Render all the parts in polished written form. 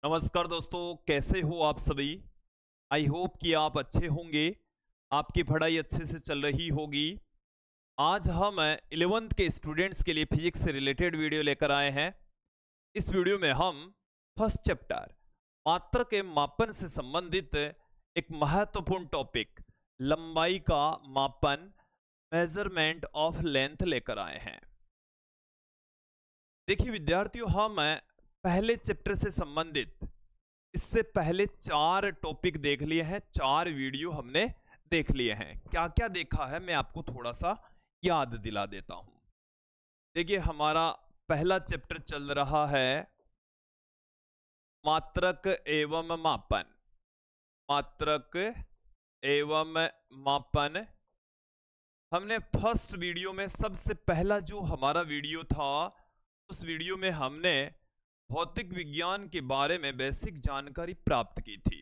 नमस्कार दोस्तों, कैसे हो आप सभी। आई होप कि आप अच्छे होंगे। आपकी पढ़ाई अच्छे से चल रही होगी। आज हम 11th के स्टूडेंट्स के लिए फिजिक्स से रिलेटेड वीडियो लेकर आए हैं। इस वीडियो में हम फर्स्ट चैप्टर मात्रा के मापन से संबंधित एक महत्वपूर्ण टॉपिक लंबाई का मापन मेजरमेंट ऑफ लेंथ लेकर आए हैं। देखिए विद्यार्थियों, हम पहले चैप्टर से संबंधित इससे पहले 4 टॉपिक देख लिए हैं, 4 वीडियो हमने देख लिए हैं। क्या क्या देखा है मैं आपको थोड़ा सा याद दिला देता हूं। देखिए हमारा पहला चैप्टर चल रहा है मात्रक एवं मापन। मात्रक एवं मापन हमने फर्स्ट वीडियो में सबसे पहला जो हमारा वीडियो था, उस वीडियो में हमने भौतिक विज्ञान के बारे में बेसिक जानकारी प्राप्त की थी।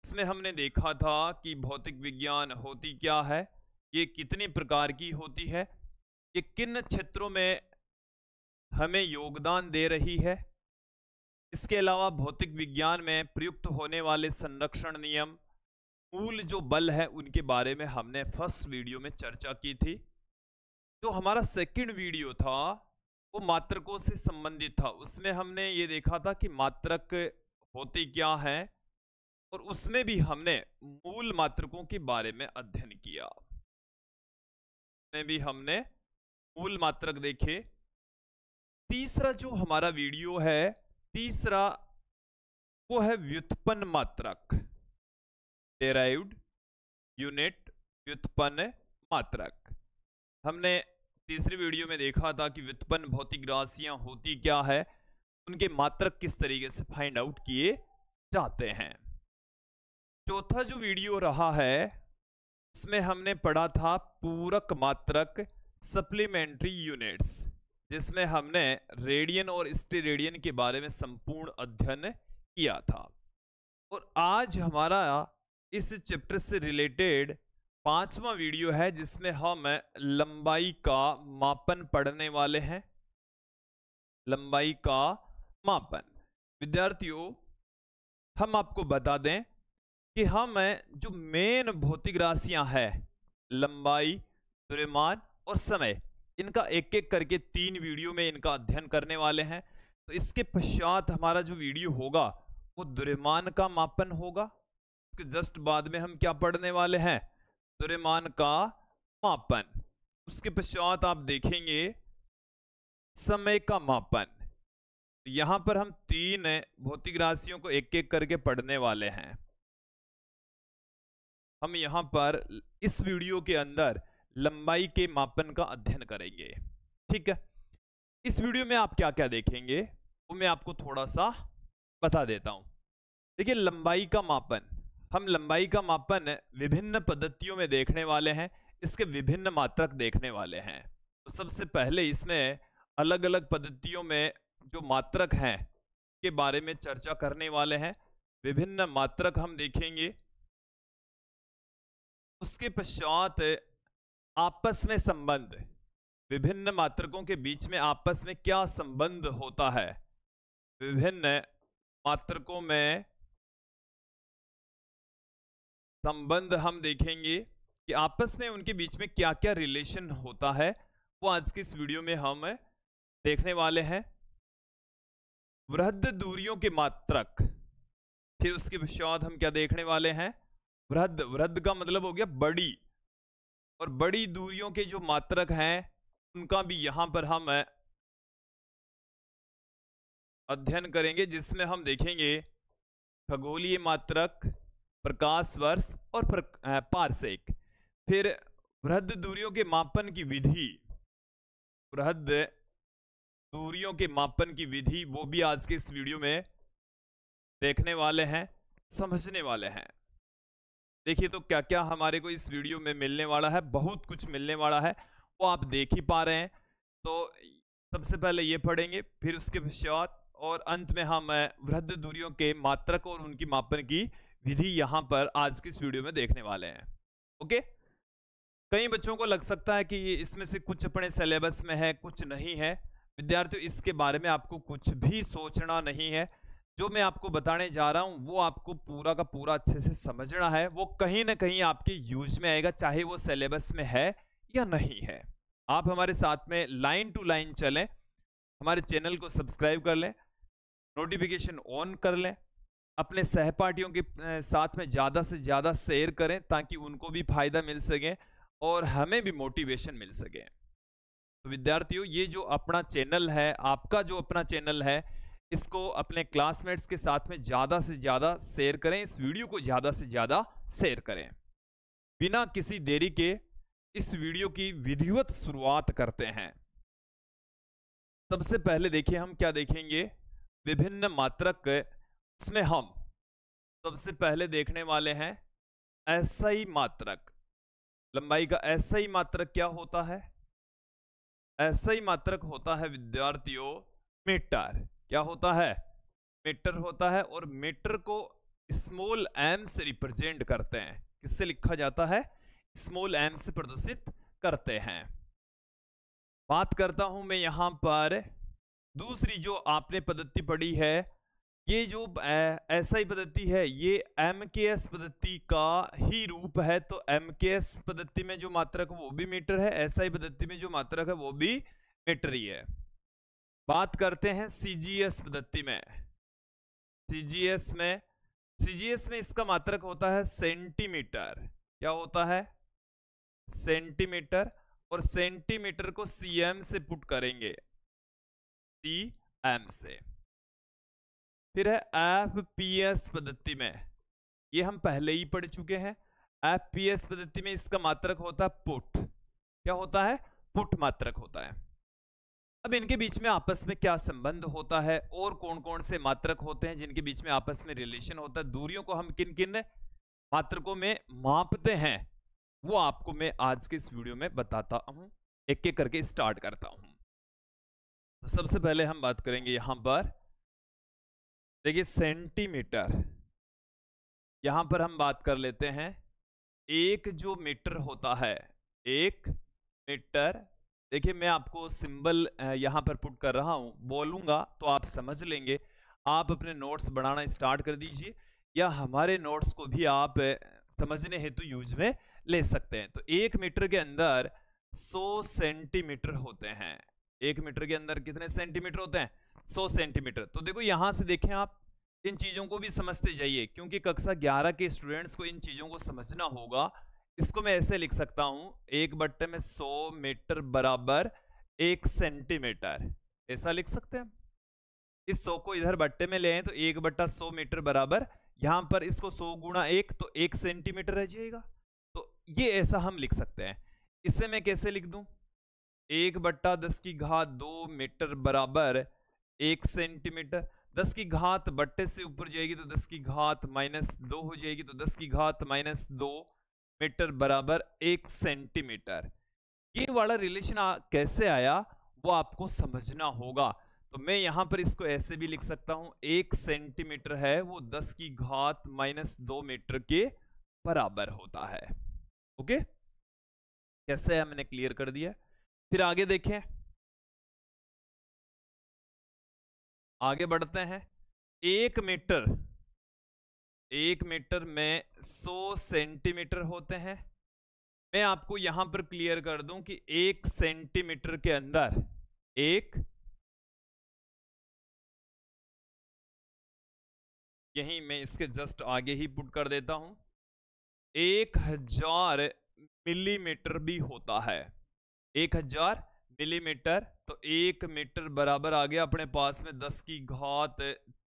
इसमें हमने देखा था कि भौतिक विज्ञान होती क्या है, ये कितनी प्रकार की होती है, ये किन क्षेत्रों में हमें योगदान दे रही है। इसके अलावा भौतिक विज्ञान में प्रयुक्त होने वाले संरक्षण नियम, मूल जो बल है, उनके बारे में हमने फर्स्ट वीडियो में चर्चा की थी। जो हमारा सेकंड वीडियो था वो मात्रकों से संबंधित था। उसमें हमने ये देखा था कि मात्रक होते क्या है, और उसमें भी हमने मूल मात्रकों के बारे में अध्ययन किया। उसमें भी हमने मूल मात्रक देखे। तीसरा जो हमारा वीडियो है, तीसरा वो है व्युत्पन्न मात्रक, डेराइव्ड यूनिट व्युत्पन्न मात्रक। हमने तीसरी वीडियो में देखा था कि व्युत्पन्न भौतिक राशियां होती क्या है, उनके मात्रक किस तरीके से फाइंड आउट किए जाते हैं। चौथा जो वीडियो रहा है उसमें हमने पढ़ा था पूरक मात्रक, सप्लीमेंट्री यूनिट्स, जिसमें हमने रेडियन और स्टेरेडियन के बारे में संपूर्ण अध्ययन किया था। और आज हमारा इस चैप्टर से रिलेटेड 5वां वीडियो है, जिसमें हम लंबाई का मापन पढ़ने वाले हैं। लंबाई का मापन। विद्यार्थियों, हम आपको बता दें कि हम जो मेन भौतिक राशियां हैं, लंबाई, द्रव्यमान और समय, इनका एक एक करके 3 वीडियो में इनका अध्ययन करने वाले हैं। तो इसके पश्चात हमारा जो वीडियो होगा वो द्रव्यमान का मापन होगा। उसके जस्ट बाद में हम क्या पढ़ने वाले हैं, द्रव्यमान का मापन। उसके पश्चात आप देखेंगे समय का मापन। यहां पर हम 3 भौतिक राशियों को एक एक करके पढ़ने वाले हैं। हम यहां पर इस वीडियो के अंदर लंबाई के मापन का अध्ययन करेंगे, ठीक है। इस वीडियो में आप क्या क्या देखेंगे वो मैं आपको थोड़ा सा बता देता हूं। देखिए लंबाई का मापन, हम लंबाई का मापन विभिन्न पद्धतियों में देखने वाले हैं। इसके विभिन्न मात्रक देखने वाले हैं। तो सबसे पहले इसमें अलग अलग पद्धतियों में जो मात्रक हैं के बारे में चर्चा करने वाले हैं। विभिन्न मात्रक हम देखेंगे। उसके पश्चात आपस में संबंध, विभिन्न मात्रकों के बीच में आपस में क्या संबंध होता है। विभिन्न मात्रकों में संबंध हम देखेंगे कि आपस में उनके बीच में क्या क्या रिलेशन होता है, वो आज की इस वीडियो में हम देखने वाले हैं। वृहद दूरियों के मात्रक, फिर उसके पश्चात हम क्या देखने वाले हैं, वृहद, वृहद का मतलब हो गया बड़ी, और बड़ी दूरियों के जो मात्रक हैं उनका भी यहां पर हम अध्ययन करेंगे, जिसमें हम देखेंगे खगोलीय मात्रक, प्रकाश वर्ष और पारसेक। फिर वृहद दूरियों के मापन की विधि, वृहद दूरियों के मापन की विधि, वो भी आज के इस वीडियो में देखने वाले हैं, समझने वाले हैं। देखिए तो क्या क्या हमारे को इस वीडियो में मिलने वाला है, बहुत कुछ मिलने वाला है, वो आप देख ही पा रहे हैं। तो सबसे पहले ये पढ़ेंगे, फिर उसके पश्चात और अंत में हम वृहद दूरियों के मात्रक और उनकी मापन की विधि यहां पर आज की इस वीडियो में देखने वाले हैं। ओके। कई बच्चों को लग सकता है कि इसमें से कुछ अपने सिलेबस में है, कुछ नहीं है। विद्यार्थियों, इसके बारे में आपको कुछ भी सोचना नहीं है। जो मैं आपको बताने जा रहा हूं वो आपको पूरा का पूरा अच्छे से समझना है, वो कहीं ना कहीं आपके यूज में आएगा, चाहे वो सिलेबस में है या नहीं है। आप हमारे साथ में लाइन टू लाइन चलें, हमारे चैनल को सब्सक्राइब कर लें, नोटिफिकेशन ऑन कर लें, अपने सहपाठियों के साथ में ज़्यादा से ज़्यादा शेयर करें ताकि उनको भी फायदा मिल सके और हमें भी मोटिवेशन मिल सके। तो विद्यार्थियों, ये जो अपना चैनल है, आपका जो अपना चैनल है, इसको अपने क्लासमेट्स के साथ में ज़्यादा से ज़्यादा शेयर करें, इस वीडियो को ज़्यादा से ज़्यादा शेयर करें। बिना किसी देरी के इस वीडियो की विधिवत शुरुआत करते हैं। सबसे पहले देखिए हम क्या देखेंगे, विभिन्न मात्रक। इसमें हम सबसे पहले देखने वाले हैं एसआई मात्रक। लंबाई का एसआई मात्रक क्या होता है? एसआई मात्रक होता है विद्यार्थियों मीटर। क्या होता है? मीटर होता है, और मीटर को स्मॉल एम से रिप्रेजेंट करते हैं। किससे लिखा जाता है? स्मॉल एम से प्रदर्शित करते हैं। बात करता हूं मैं यहां पर दूसरी जो आपने पद्धति पढ़ी है, ये जो एसआई पद्धति है ये एमकेएस पद्धति का ही रूप है। तो एमकेएस पद्धति में जो मात्रक है वो भी मीटर है, एसआई पद्धति में जो मात्रक है वो भी मीटर ही है। बात करते हैं सीजीएस पद्धति में। सीजीएस में इसका मात्रक होता है सेंटीमीटर। क्या होता है? सेंटीमीटर। और सेंटीमीटर को सीएम से पुट करेंगे, सीएम से। फिर है एफपीएस पद्धति में, ये हम पहले ही पढ़ चुके हैं। एफपीएस पद्धति में इसका मात्रक होता है पुट। क्या होता है? पुट मात्रक होता है। अब इनके बीच में आपस में क्या संबंध होता है और कौन कौन से मात्रक होते हैं जिनके बीच में आपस में रिलेशन होता है, दूरियों को हम किन किन मात्रकों में मापते हैं, वो आपको मैं आज के इस वीडियो में बताता हूं। एक एक करके स्टार्ट करता हूं। तो सबसे पहले हम बात करेंगे यहां पर, देखिए सेंटीमीटर। यहां पर हम बात कर लेते हैं, एक जो मीटर होता है, एक मीटर। देखिए मैं आपको सिंबल यहां पर पुट कर रहा हूं, बोलूंगा तो आप समझ लेंगे। आप अपने नोट्स बनाना स्टार्ट कर दीजिए, या हमारे नोट्स को भी आप समझने हेतु यूज में ले सकते हैं। तो एक मीटर के अंदर 100 सेंटीमीटर होते हैं। एक मीटर के अंदर कितने सेंटीमीटर होते हैं? 100 सेंटीमीटर। तो देखो यहां से देखें, आप इन चीजों को भी समझते जाइए, क्योंकि कक्षा 11 के स्टूडेंट्स को इन चीजों को समझना होगा। इसको मैं ऐसे लिख सकता हूं, 1 में 100 मीटर बराबर 1 सेंटीमीटर। ऐसा लिख सकते हैं। इस 100 को इधर बट्टे में ले आए तो 1/100 मीटर बराबर, यहां पर इसको 100 गुणा 1 तो 1 सेंटीमीटर रह जाएगा। तो ये ऐसा हम लिख सकते हैं। इसे मैं कैसे लिख दूं? 1/10⁻2 मीटर बराबर 1 सेंटीमीटर। 10 की घात बट्टे से ऊपर जाएगी तो 10 की घात -2 हो जाएगी, तो 10 की घात -2 मीटर बराबर 1 सेंटीमीटर। ये वाला रिलेशन कैसे आया वो आपको समझना होगा। तो मैं यहां पर इसको ऐसे भी लिख सकता हूं, 1 सेंटीमीटर है वो 10 की घात -2 मीटर के बराबर होता है। ओके, कैसे है मैंने क्लियर कर दिया। फिर आगे देखें, आगे बढ़ते हैं। 1 मीटर में 100 सेंटीमीटर होते हैं। मैं आपको यहां पर क्लियर कर दूं कि 1 सेंटीमीटर के अंदर यहीं मैं इसके जस्ट आगे ही पुट कर देता हूं, 1000 मिलीमीटर भी होता है। 1000 मिलीमीटर, तो 1 मीटर बराबर आ गया अपने पास में 10 की घात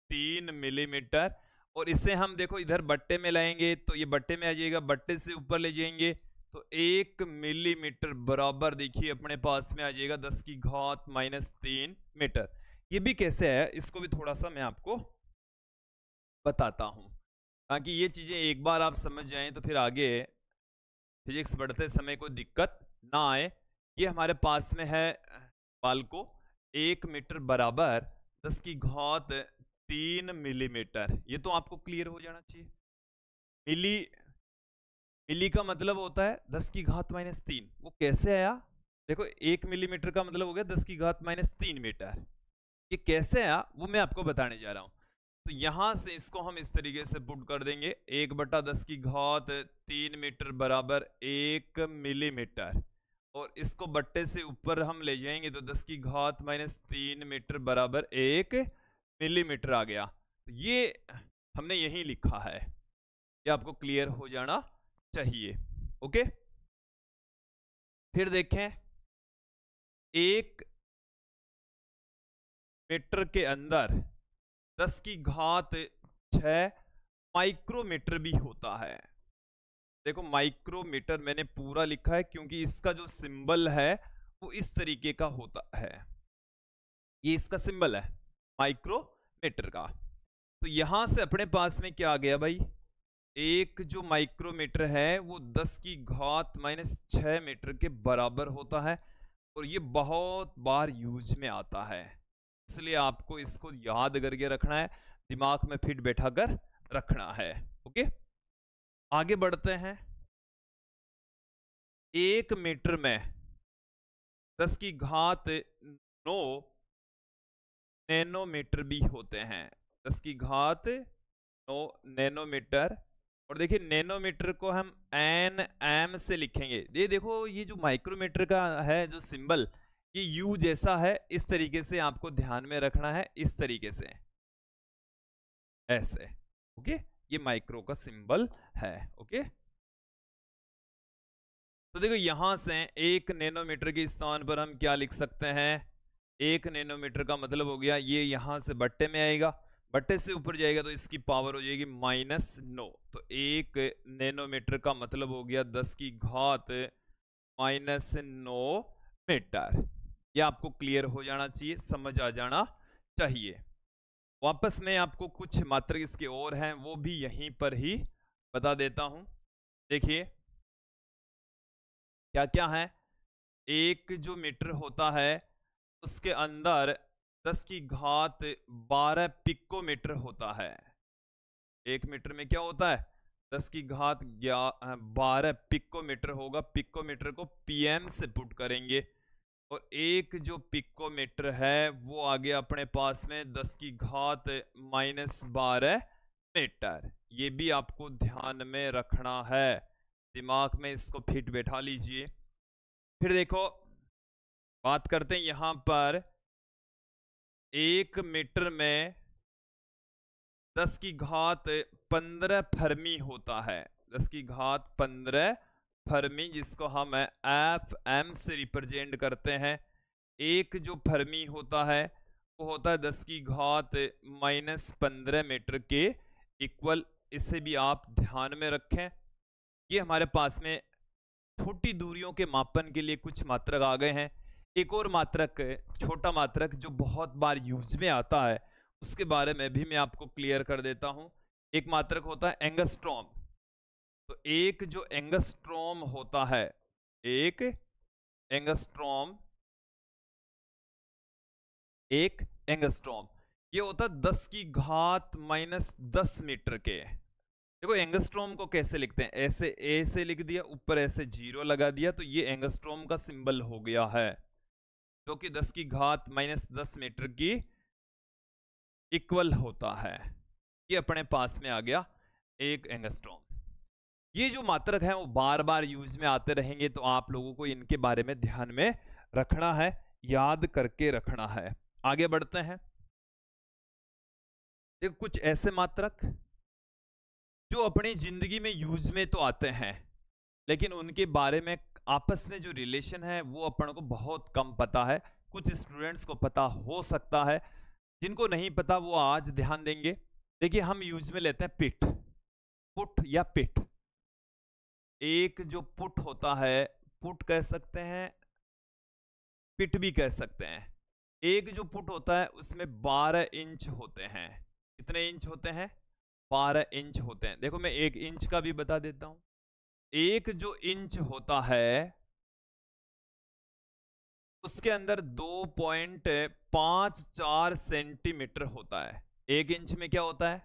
3 मिलीमीटर। और इसे हम देखो इधर बट्टे में लाएंगे तो ये बट्टे में आ जाएगा, बट्टे से ऊपर ले जाएंगे तो 1 मिलीमीटर बराबर देखिए अपने पास में आ जाएगा 10 की घात -3 मीटर। ये भी कैसे है इसको भी थोड़ा सा मैं आपको बताता हूं, ताकि ये चीजें एक बार आप समझ जाएं तो फिर आगे फिजिक्स पढ़ते समय कोई दिक्कत ना आए। ये हमारे पास में है बाल को 1 मीटर बराबर 10 की घात 3 मिलीमीटर। ये तो आपको क्लियर हो जाना चाहिए। मिली का मतलब होता है 10 की घात -3। वो कैसे आया? देखो 1 मिलीमीटर का मतलब हो गया 10 की घात -3 मीटर। ये कैसे आया वो मैं आपको बताने जा रहा हूं। तो यहां से इसको हम इस तरीके से पुट कर देंगे, 1/10⁻³ मीटर बराबर 1 मिलीमीटर, और इसको बट्टे से ऊपर हम ले जाएंगे तो 10⁻³ मीटर बराबर 1 मिलीमीटर आ गया। तो ये हमने यही लिखा है, ये आपको क्लियर हो जाना चाहिए। ओके, फिर देखें, 1 मीटर के अंदर 10⁻6 माइक्रोमीटर भी होता है। देखो माइक्रोमीटर मैंने पूरा लिखा है क्योंकि इसका जो सिंबल है वो इस तरीके का होता है, ये इसका सिंबल है माइक्रोमीटर का। तो यहां से अपने पास में क्या आ गया भाई, एक जो माइक्रोमीटर है वो 10⁻6 मीटर के बराबर होता है, और ये बहुत बार यूज में आता है, इसलिए आपको इसको याद करके रखना है, दिमाग में फिट बैठा कर रखना है। ओके, आगे बढ़ते हैं। 1 मीटर में 10⁻9 नैनोमीटर भी होते हैं, 10⁻9 नैनोमीटर। और देखिए नैनोमीटर को हम nm से लिखेंगे। ये देखो, ये जो माइक्रोमीटर का है जो सिंबल, ये U जैसा है, इस तरीके से आपको ध्यान में रखना है, इस तरीके से ऐसे। ओके, ये माइक्रो का सिंबल है। ओके, तो देखो यहां से 1 नैनोमीटर के स्थान पर हम क्या लिख सकते हैं, 1 नैनोमीटर का मतलब हो गया ये यहां से बट्टे में आएगा, बट्टे से ऊपर जाएगा तो इसकी पावर हो जाएगी -9, तो 1 नैनोमीटर का मतलब हो गया 10⁻⁻9 मीटर। ये आपको क्लियर हो जाना चाहिए, समझ आ जाना चाहिए। वापस में आपको कुछ मात्रक इसके और हैं, वो भी यहीं पर ही बता देता हूं। देखिए क्या क्या है, एक जो मीटर होता है उसके अंदर 10⁻12 पिकोमीटर होता है। 1 मीटर में क्या होता है, 10⁻12 पिकोमीटर होगा, पिकोमीटर को पीएम से पुट करेंगे, और एक जो पिकोमीटर है वो आ गया अपने पास में 10⁻12 मीटर। ये भी आपको ध्यान में रखना है, दिमाग में इसको फिट बैठा लीजिए। फिर देखो बात करते हैं यहां पर, 1 मीटर में 10⁻15 फर्मी होता है, 10⁻15 फर्मी, जिसको हम FM से रिप्रेजेंट करते हैं। एक जो फर्मी होता है वो होता है 10⁻−15 मीटर के इक्वल, इसे भी आप ध्यान में रखें। ये हमारे पास में छोटी दूरियों के मापन के लिए कुछ मात्रक आ गए हैं। एक और मात्रक, छोटा मात्रक जो बहुत बार यूज में आता है, उसके बारे में भी मैं आपको क्लियर कर देता हूं। एक मात्रक होता है एंगस्ट्रॉम। तो एक जो एंगस्ट्रॉम होता है, एक एंगस्ट्रॉम, एक एंगस्ट्रॉम, ये होता है 10⁻−10 मीटर के। देखो एंगस्ट्रॉम को कैसे लिखते हैं, ऐसे ए से लिख दिया, ऊपर ऐसे 0 लगा दिया, तो ये एंगस्ट्रॉम का सिंबल हो गया है, जो कि 10⁻−10 मीटर की इक्वल होता है। ये अपने पास में आ गया एक एंगस्ट्रॉम। ये जो मात्रक है वो बार बार यूज में आते रहेंगे, तो आप लोगों को इनके बारे में ध्यान में रखना है, याद करके रखना है। आगे बढ़ते हैं। देखो कुछ ऐसे मात्रक जो अपनी जिंदगी में यूज में तो आते हैं, लेकिन उनके बारे में आपस में जो रिलेशन है वो अपन को बहुत कम पता है। कुछ स्टूडेंट्स को पता हो सकता है, जिनको नहीं पता वो आज ध्यान देंगे। देखिए हम यूज में लेते हैं पिट, पुट या पिट। एक जो पुट होता है, पुट कह सकते हैं, पिट भी कह सकते हैं। एक जो पुट होता है उसमें 12 इंच होते हैं। कितने इंच होते हैं, 12 इंच होते हैं। देखो मैं 1 इंच का भी बता देता हूं। एक जो इंच होता है उसके अंदर 2.54 सेंटीमीटर होता है। 1 इंच में क्या होता है,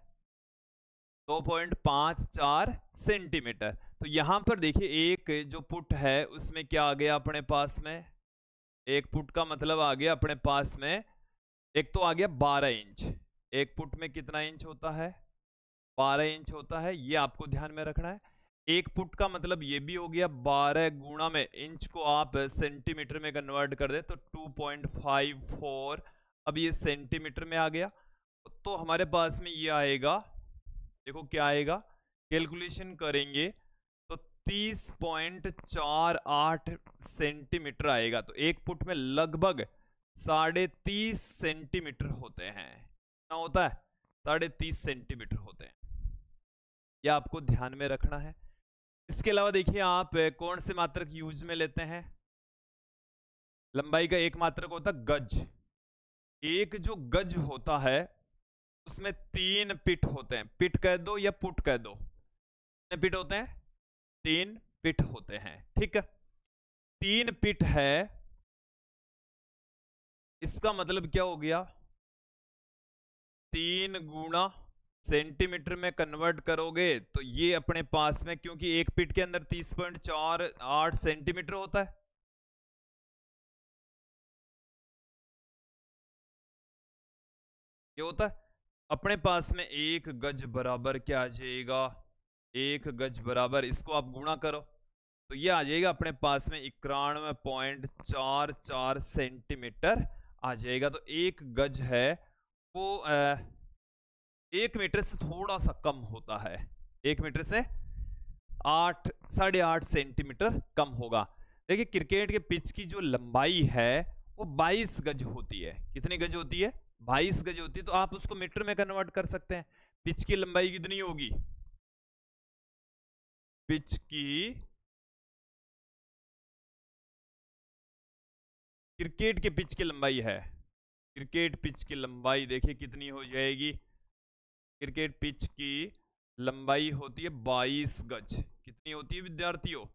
2.54 सेंटीमीटर। तो यहां पर देखिए एक जो पुट है उसमें क्या आ गया अपने पास में, एक पुट का मतलब आ गया अपने पास में, एक तो आ गया 12 इंच, एक फुट में कितना इंच होता है? 12 इंच होता है, ये आपको ध्यान में रखना है। एक फुट का मतलब ये भी हो गया 12 गुणा में इंच को आप सेंटीमीटर में कन्वर्ट कर दे तो 2.54, अब ये सेंटीमीटर में आ गया तो हमारे पास में ये आएगा, देखो क्या आएगा, कैलकुलेशन करेंगे तो 30.48 सेंटीमीटर आएगा। तो एक फुट में लगभग 30.5 सेंटीमीटर होते हैं। कितना होता है? 30.5 सेंटीमीटर होते हैं, यह आपको ध्यान में रखना है। इसके अलावा देखिए आप कौन से मात्रक यूज में लेते हैं? लंबाई का एक मात्रक होता है गज। एक जो गज होता है उसमें 3 पिट होते हैं। पिट कह दो या पुट कह दो, कितने पिट होते हैं? 3 पिट होते हैं, ठीक है। 3 पिट है, इसका मतलब क्या हो गया? 3 गुणा सेंटीमीटर में कन्वर्ट करोगे तो ये अपने पास में, क्योंकि एक पिट के अंदर 30.48 सेंटीमीटर होता है, ये होता है अपने पास में एक गज बराबर क्या आ जाएगा? एक गज बराबर, इसको आप गुणा करो तो ये आ जाएगा अपने पास में 91.44 सेंटीमीटर आ जाएगा। तो एक गज है वो 1 मीटर से थोड़ा सा कम होता है, 1 मीटर से 8.5 सेंटीमीटर कम होगा। देखिए क्रिकेट के पिच की जो लंबाई है वो 22 गज होती है। कितनी गज होती है? 22 गज होती है। तो आप उसको मीटर में कन्वर्ट कर सकते हैं। पिच की लंबाई कितनी होगी? पिच की, क्रिकेट के पिच की लंबाई है, क्रिकेट पिच की लंबाई देखिए कितनी हो जाएगी? क्रिकेट पिच की लंबाई होती है 22 गज। कितनी होती है विद्यार्थियों?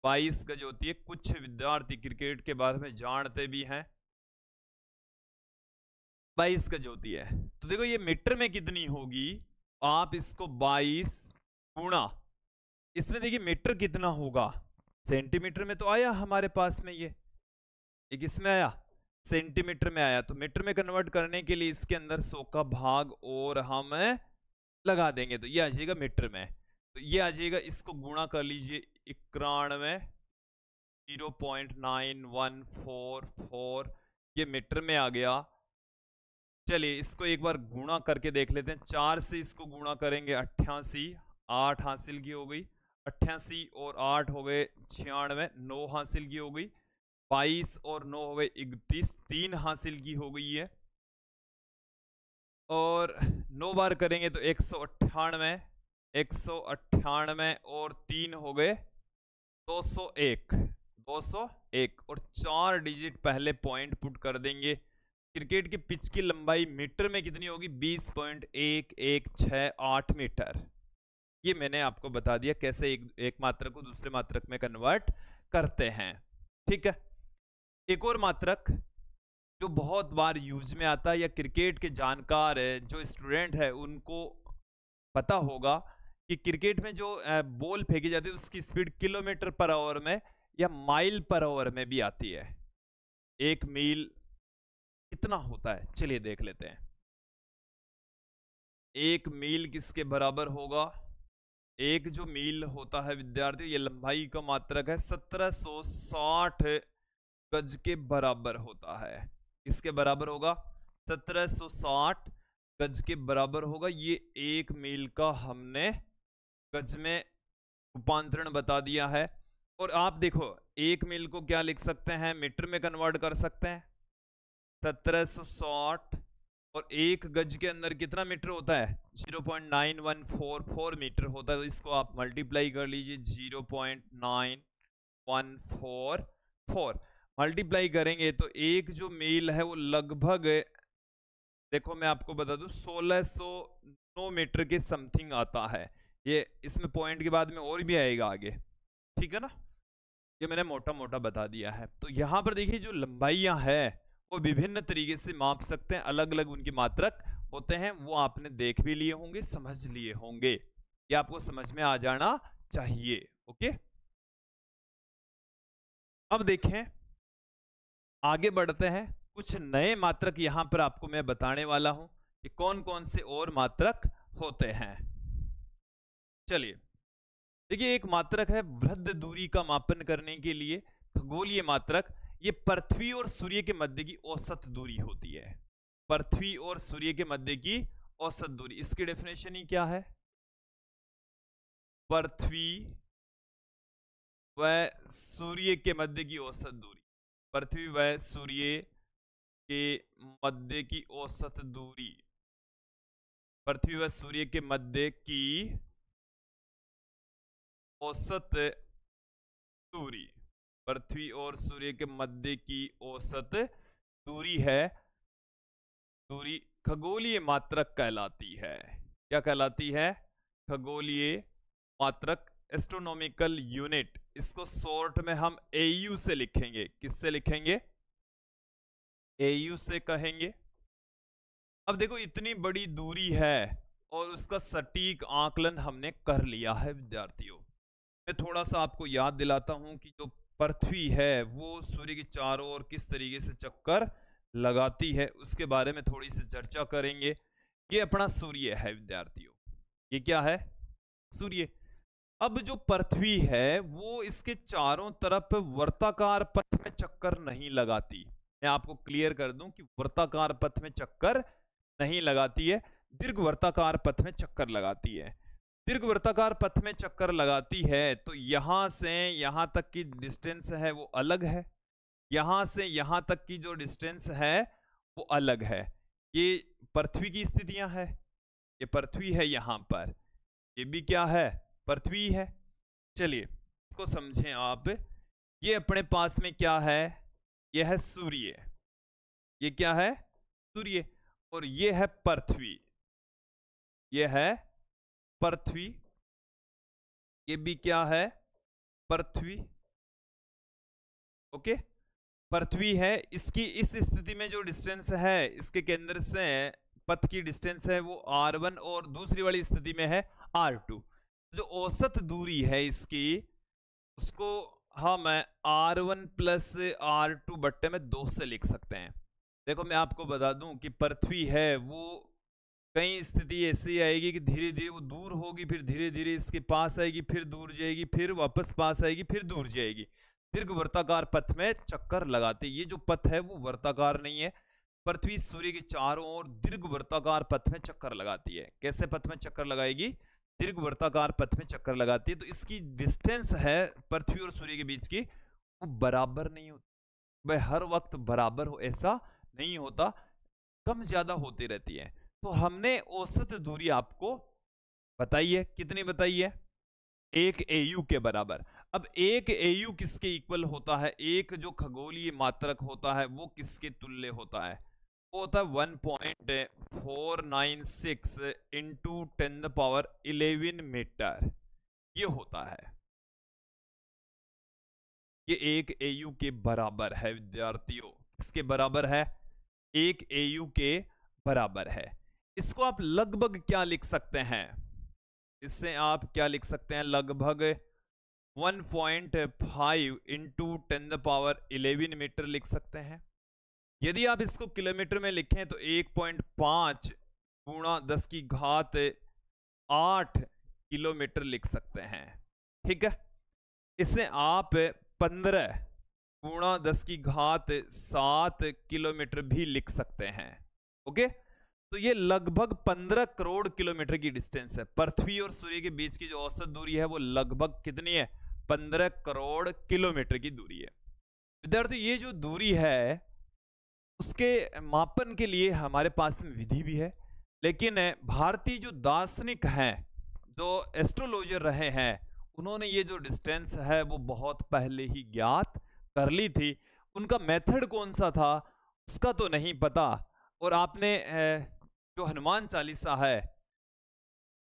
22 गज होती है। कुछ विद्यार्थी क्रिकेट के बारे में जानते भी हैं, 22 गज होती है। तो देखो ये मीटर में कितनी होगी, आप इसको 22 गुणा, इसमें देखिए मीटर कितना होगा, सेंटीमीटर में तो आया हमारे पास में, ये एक इसमें आया सेंटीमीटर में आया, तो मीटर में कन्वर्ट करने के लिए इसके अंदर 100 का भाग और हम लगा देंगे तो ये आ जाएगा मीटर में। तो ये आ जाएगा, इसको गुणा कर लीजिए 91 0.9144, ये मीटर में आ गया। चलिए इसको एक बार गुणा करके देख लेते हैं। 4 से इसको गुणा करेंगे 88, 8 हासिल की हो गई, 88 और 8 हो गए 96, 9 हासिल की हो गई, 22 और 9 हो गए 31, 3 हासिल की हो गई है। और 9 बार करेंगे तो 198, 198 और 3 हो गए 201, 201 और 4 डिजिट पहले पॉइंट पुट कर देंगे। क्रिकेट की पिच की लंबाई मीटर में कितनी होगी? 20.1168 मीटर। ये मैंने आपको बता दिया कैसे एक मात्रक को दूसरे मात्रक में कन्वर्ट करते हैं, ठीक है। एक और मात्रक जो बहुत बार यूज में आता है, या क्रिकेट के जानकार जो स्टूडेंट है उनको पता होगा कि क्रिकेट में जो बॉल फेंकी जाती है उसकी स्पीड किलोमीटर पर आवर में या माइल पर आवर में भी आती है। 1 मील कितना होता है, चलिए देख लेते हैं। 1 मील किसके बराबर होगा? एक जो मील होता है विद्यार्थी, ये लंबाई का मात्रक है, 1760 गज के बराबर होता है। इसके बराबर होगा 1760 गज के बराबर होगा। ये 1 मील का हमने गज में रूपांतरण बता दिया है। और आप देखो 1 मील को क्या लिख सकते हैं, मीटर में कन्वर्ट कर सकते हैं। 1760 और 1 गज के अंदर कितना मीटर होता है? 0.9144 मीटर होता है। तो इसको आप मल्टीप्लाई कर लीजिए, 0.9144 मल्टीप्लाई करेंगे तो एक जो मील है वो लगभग, देखो मैं आपको बता दूं, 1609 मीटर के समथिंग आता है। ये इसमें पॉइंट के बाद में और भी आएगा आगे, ठीक है ना। ये मैंने मोटा मोटा बता दिया है। तो यहां पर देखिए जो लंबाइयां है वो विभिन्न तरीके से माप सकते हैं, अलग अलग उनके मात्रक होते हैं, वो आपने देख भी लिए होंगे, समझ लिए होंगे, ये आपको समझ में आ जाना चाहिए। ओके, अब देखें आगे बढ़ते हैं। कुछ नए मात्रक यहां पर आपको मैं बताने वाला हूं कि कौन कौन से और मात्रक होते हैं। चलिए देखिए, एक मात्रक है वृद्ध दूरी का मापन करने के लिए खगोलीय मात्रक। ये पृथ्वी और सूर्य के मध्य की औसत दूरी होती है। पृथ्वी और सूर्य के मध्य की औसत दूरी, इसकी डेफिनेशन ही क्या है? पृथ्वी व सूर्य के मध्य की औसत दूरी। पृथ्वी व सूर्य के मध्य की औसत दूरी। पृथ्वी व सूर्य के मध्य की औसत दूरी। पृथ्वी और सूर्य के मध्य की औसत दूरी है, दूरी खगोलीय मात्रक कहलाती है। क्या कहलाती है? खगोलीय मात्रक, एस्ट्रोनॉमिकल यूनिट। इसको शॉर्ट में हम एयू से लिखेंगे। किससे लिखेंगे? एयू से कहेंगे। अब देखो, इतनी बड़ी दूरी है और उसका सटीक आकलन हमने कर लिया है विद्यार्थियों। मैं थोड़ा सा आपको याद दिलाता हूं कि जो पृथ्वी है वो सूर्य के चारों ओर किस तरीके से चक्कर लगाती है, उसके बारे में थोड़ी सी चर्चा करेंगे। ये अपना सूर्य है विद्यार्थियों। ये क्या है? सूर्य। अब जो पृथ्वी है वो इसके चारों तरफ वर्ताकार पथ में चक्कर नहीं लगाती। मैं आपको क्लियर कर दूं कि वर्ताकार पथ में चक्कर नहीं लगाती है, दीर्घवर्ताकार पथ में चक्कर लगाती है। दीर्घवर्ताकार पथ में चक्कर लगाती है तो यहां से यहां तक की डिस्टेंस है वो अलग है, यहां से यहां तक की जो डिस्टेंस है वो अलग है। ये पृथ्वी की स्थितियां है, ये पृथ्वी है यहां पर, ये भी क्या है? पृथ्वी है। चलिए इसको समझें आप। ये अपने पास में क्या है? ये है सूर्य। ये क्या है? सूर्य। और ये है पृथ्वी। ये है पृथ्वी। ये भी क्या है? पृथ्वी। ओके, पृथ्वी है। इसकी इस स्थिति में जो डिस्टेंस है इसके केंद्र से पथ की डिस्टेंस है वो r1 और दूसरी वाली स्थिति में है r2। जो औसत दूरी है इसकी उसको हम r1 प्लस r2 बट्टे में 2 से लिख सकते हैं। देखो मैं आपको बता दूं कि पृथ्वी है वो कई स्थिति ऐसी आएगी कि धीरे धीरे वो दूर होगी, फिर धीरे धीरे इसके पास आएगी, फिर दूर जाएगी, फिर वापस पास आएगी, फिर दूर जाएगी। दीर्घ वर्ताकार पथ में चक्कर लगाते। ये जो पथ है वो वर्ताकार नहीं है। पृथ्वी सूर्य के चारों ओर दीर्घ वर्ताकार पथ में चक्कर लगाती है। कैसे पथ में चक्कर लगाएगी? दीर्घ वर्ताकार पथ में चक्कर लगाती है। तो इसकी डिस्टेंस है पृथ्वी और सूर्य के बीच की, वो बराबर नहीं होती। वह हर वक्त बराबर हो ऐसा नहीं होता, कम ज्यादा होती रहती है। तो हमने औसत दूरी आपको बताई है। कितनी बताई है? 1 AU के बराबर। अब 1 AU किसके इक्वल होता है? एक जो खगोलीय मात्रक होता है वो किसके तुल्य होता है? वो होता है 1.496 इंटू 10⁻11 मीटर। ये होता है, ये 1 AU के बराबर है विद्यार्थियों। किसके बराबर है? 1 AU के बराबर है। इसको आप लगभग क्या लिख सकते हैं? इससे आप क्या लिख सकते हैं? लगभग 1.5 इंटू 10⁻11 मीटर लिख सकते हैं। यदि आप इसको किलोमीटर में लिखें तो 1.5 गुणा 10 की घात 8 किलोमीटर लिख सकते हैं। ठीक है, इसे आप 15 गुणा 10 की घात 7 किलोमीटर भी लिख सकते हैं। ओके, तो ये लगभग 15 करोड़ किलोमीटर की डिस्टेंस है। पृथ्वी और सूर्य के बीच की जो औसत दूरी है वो लगभग कितनी है? 15 करोड़ किलोमीटर की दूरी है। विद्यार्थी, ये जो दूरी है उसके मापन के लिए हमारे पास में विधि भी है, लेकिन भारतीय जो दार्शनिक हैं, जो एस्ट्रोलॉजर रहे हैं, उन्होंने ये जो डिस्टेंस है वो बहुत पहले ही ज्ञात कर ली थी। उनका मेथड कौन सा था उसका तो नहीं पता। और आपने जो हनुमान चालीसा है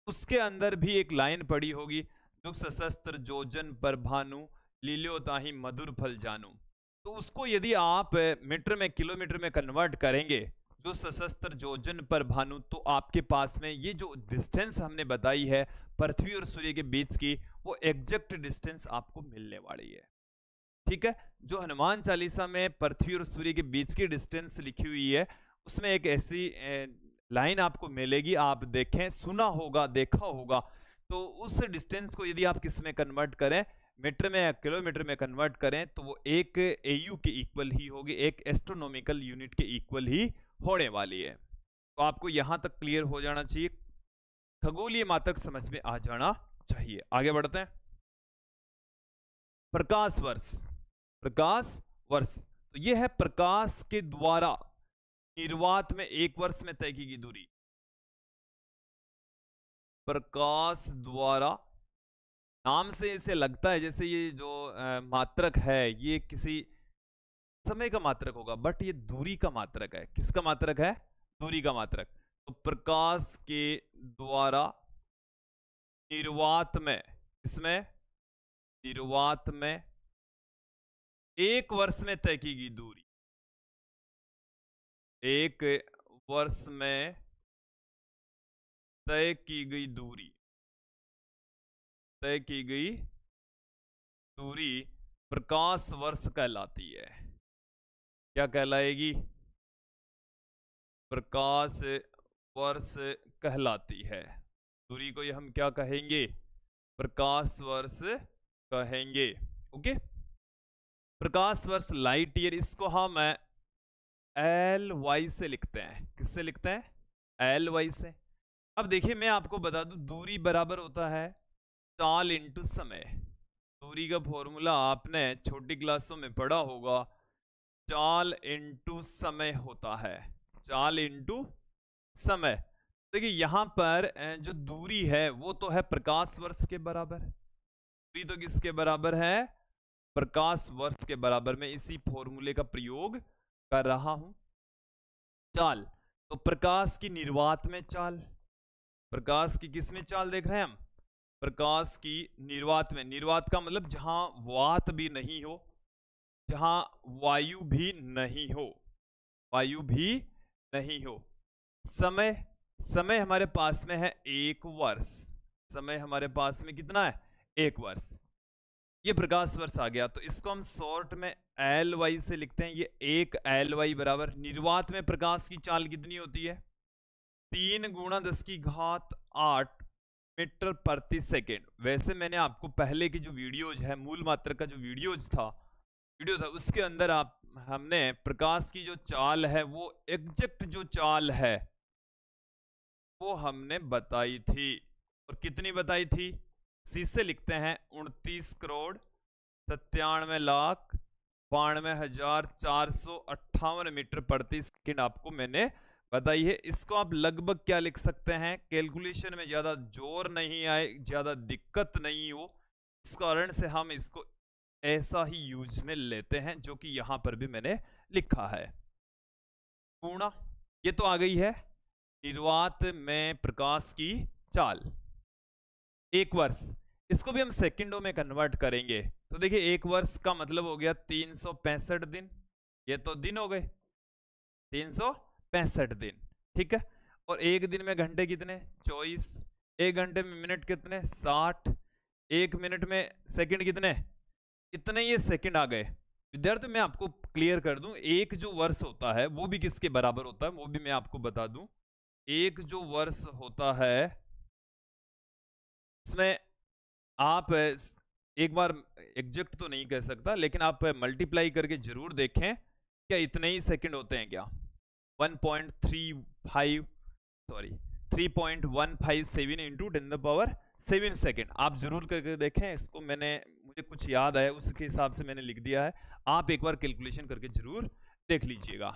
उसके अंदर भी एक लाइन पढ़ी होगी, दुख सशस्त्र जोजन पर भानु लील्यो ताहि मधुर फल जानू। तो उसको यदि आप मीटर में किलोमीटर में कन्वर्ट करेंगे, जो सशस्त्र जोजन पर भानु, तो आपके पास में ये जो डिस्टेंस हमने बताई है पृथ्वी और सूर्य के बीच की, वो एग्जैक्ट डिस्टेंस आपको मिलने वाली है। ठीक है, जो हनुमान चालीसा में पृथ्वी और सूर्य के बीच की डिस्टेंस लिखी हुई है उसमें एक ऐसी लाइन आपको मिलेगी, आप देखें, सुना होगा, देखा होगा, तो उस डिस्टेंस को यदि आप किस में कन्वर्ट करें, मीटर में या किलोमीटर में कन्वर्ट करें, तो वो एक एयू के इक्वल ही होगी, एक एस्ट्रोनॉमिकल यूनिट के इक्वल ही होने वाली है। तो आपको यहां तक क्लियर हो जाना चाहिए, खगोलीय मात्रक समझ में आ जाना चाहिए। आगे बढ़ते हैं। प्रकाश वर्ष, प्रकाश वर्ष, तो यह है प्रकाश के द्वारा निर्वात में एक वर्ष में तय की गई दूरी। प्रकाश द्वारा, नाम से इसे लगता है जैसे ये जो मात्रक है ये किसी समय का मात्रक होगा, बट ये दूरी का मात्रक है। किसका मात्रक है? दूरी का मात्रक। तो प्रकाश के द्वारा निर्वात में, इसमें निर्वात में एक वर्ष में तय की गई दूरी, एक वर्ष में तय की गई दूरी, तय की गई दूरी प्रकाश वर्ष कहलाती है। क्या कहलाएगी? प्रकाश वर्ष कहलाती है। दूरी को ये हम क्या कहेंगे? प्रकाश वर्ष कहेंगे। ओके, प्रकाश वर्ष लाइट ईयर, इसको हम एल वाई से लिखते हैं। किससे लिखते हैं? एल वाई से। अब देखिए मैं आपको बता दूं, दूरी बराबर होता है चाल इंटू समय। दूरी का फॉर्मूला आपने छोटी क्लासों में पढ़ा होगा, चाल इंटू समय होता है, चाल इंटू समय। देखिए यहां पर जो दूरी है वो तो है प्रकाश वर्ष के बराबर। दूरी तो किसके बराबर है? प्रकाश वर्ष के बराबर। मैं इसी फॉर्मूले का प्रयोग कर रहा हूं। चाल, तो प्रकाश की निर्वात में चाल, प्रकाश की किस में चाल देख रहे हैं हम? प्रकाश की निर्वात में। निर्वात का मतलब जहां वात भी नहीं हो, जहां वायु भी नहीं हो, वायु भी नहीं हो। समय, समय हमारे पास में है एक वर्ष। समय हमारे पास में कितना है? एक वर्ष। ये प्रकाश वर्ष आ गया, तो इसको हम शॉर्ट में एल वाई से लिखते हैं। ये एक एल वाई बराबर, निर्वात में प्रकाश की चाल कितनी होती है? 3 गुणा 10 की घात 8 मीटर प्रति सेकेंड। वैसे मैंने आपको पहले की जो वीडियोज है, मूल मात्रक का जो वीडियो था उसके अंदर हमने प्रकाश की जो चाल है, वो एग्जैक्ट जो चाल है वो हमने बताई थी। और कितनी बताई थी? सी से लिखते हैं 29,97,92,458 मीटर प्रति सेकंड आपको मैंने बताई है। इसको आप लगभग क्या लिख सकते हैं? कैलकुलेशन में ज्यादा जोर नहीं आए, ज्यादा दिक्कत नहीं हो, इस कारण से हम इसको ऐसा ही यूज में लेते हैं, जो कि यहां पर भी मैंने लिखा है। पूर्ण, ये तो आ गई है निर्वात में प्रकाश की चाल। एक वर्ष, इसको भी हम सेकंडों में कन्वर्ट करेंगे। तो देखिए एक वर्ष का मतलब हो गया 365 दिन। ये तो दिन हो गए, 365 दिन, ठीक है। और एक दिन में घंटे कितने? 24। एक घंटे में मिनट कितने? 60। एक मिनट में सेकंड कितने? इतने ये सेकंड आ गए। विद्यार्थी मैं आपको क्लियर कर दूं, एक जो वर्ष होता है वो भी किसके बराबर होता है, वो भी मैं आपको बता दूं। एक जो वर्ष होता है उसमें आप एक बार एग्जैक्ट तो नहीं कह सकता, लेकिन आप मल्टीप्लाई करके जरूर देखें क्या इतने ही सेकंड होते हैं क्या? 1.35 सॉरी 3.157 इंटू 10⁻7 सेकेंड। आप जरूर करके देखें इसको, मैंने मुझे कुछ याद आया उसके हिसाब से मैंने लिख दिया है। आप एक बार कैलकुलेशन करके जरूर देख लीजिएगा।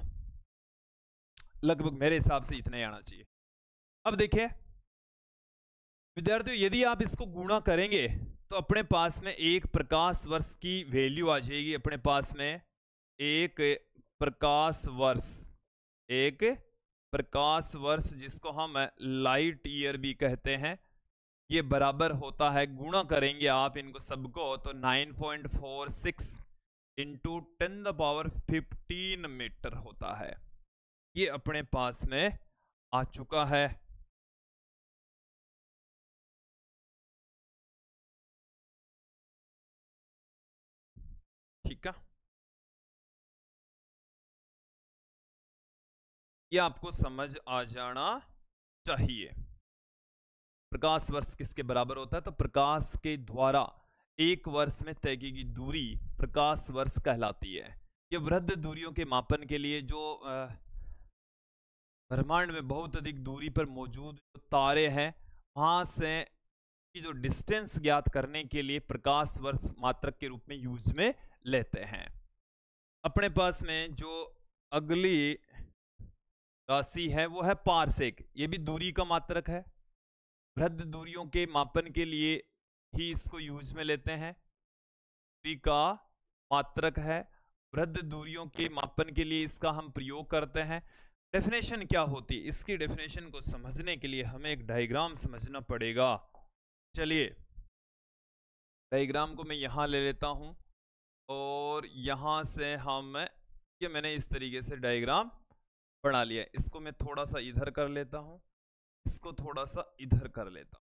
लगभग मेरे हिसाब से इतना ही आना चाहिए। अब देखिए विद्यार्थियों, यदि आप इसको गुणा करेंगे तो अपने पास में एक प्रकाश वर्ष की वैल्यू आ जाएगी। अपने पास में एक प्रकाश वर्ष, एक प्रकाश वर्ष जिसको हम लाइट ईयर भी कहते हैं, ये बराबर होता है, गुणा करेंगे आप इनको सबको तो 9.46 इंटू 10⁻15 मीटर होता है। ये अपने पास में आ चुका है। ठीक है, ये आपको समझ आ जाना चाहिए। प्रकाश वर्ष किसके बराबर होता है? तो प्रकाश के द्वारा एक वर्ष में तय की गई दूरी प्रकाश वर्ष कहलाती है। ये वृहद दूरियों के मापन के लिए जो ब्रह्मांड में बहुत अधिक दूरी पर मौजूद तारे हैं, वहां से की जो डिस्टेंस ज्ञात करने के लिए प्रकाश वर्ष मात्रक के रूप में यूज में लेते हैं। अपने पास में जो अगली राशि है वो है पारसेक। ये भी दूरी का मात्रक है। वृहद दूरियों के मापन के लिए ही इसको यूज में लेते हैं। दूरी का मात्रक है, वृहद दूरियों के मापन के लिए इसका हम प्रयोग करते हैं। डेफिनेशन क्या होती है? इसकी डेफिनेशन को समझने के लिए हमें एक डायग्राम समझना पड़ेगा। चलिए डायग्राम को मैं यहां ले लेता हूं और यहां से ये मैंने इस तरीके से डायग्राम बना लिया। इसको मैं थोड़ा सा इधर कर लेता हूं, इसको थोड़ा सा इधर कर लेता हूं।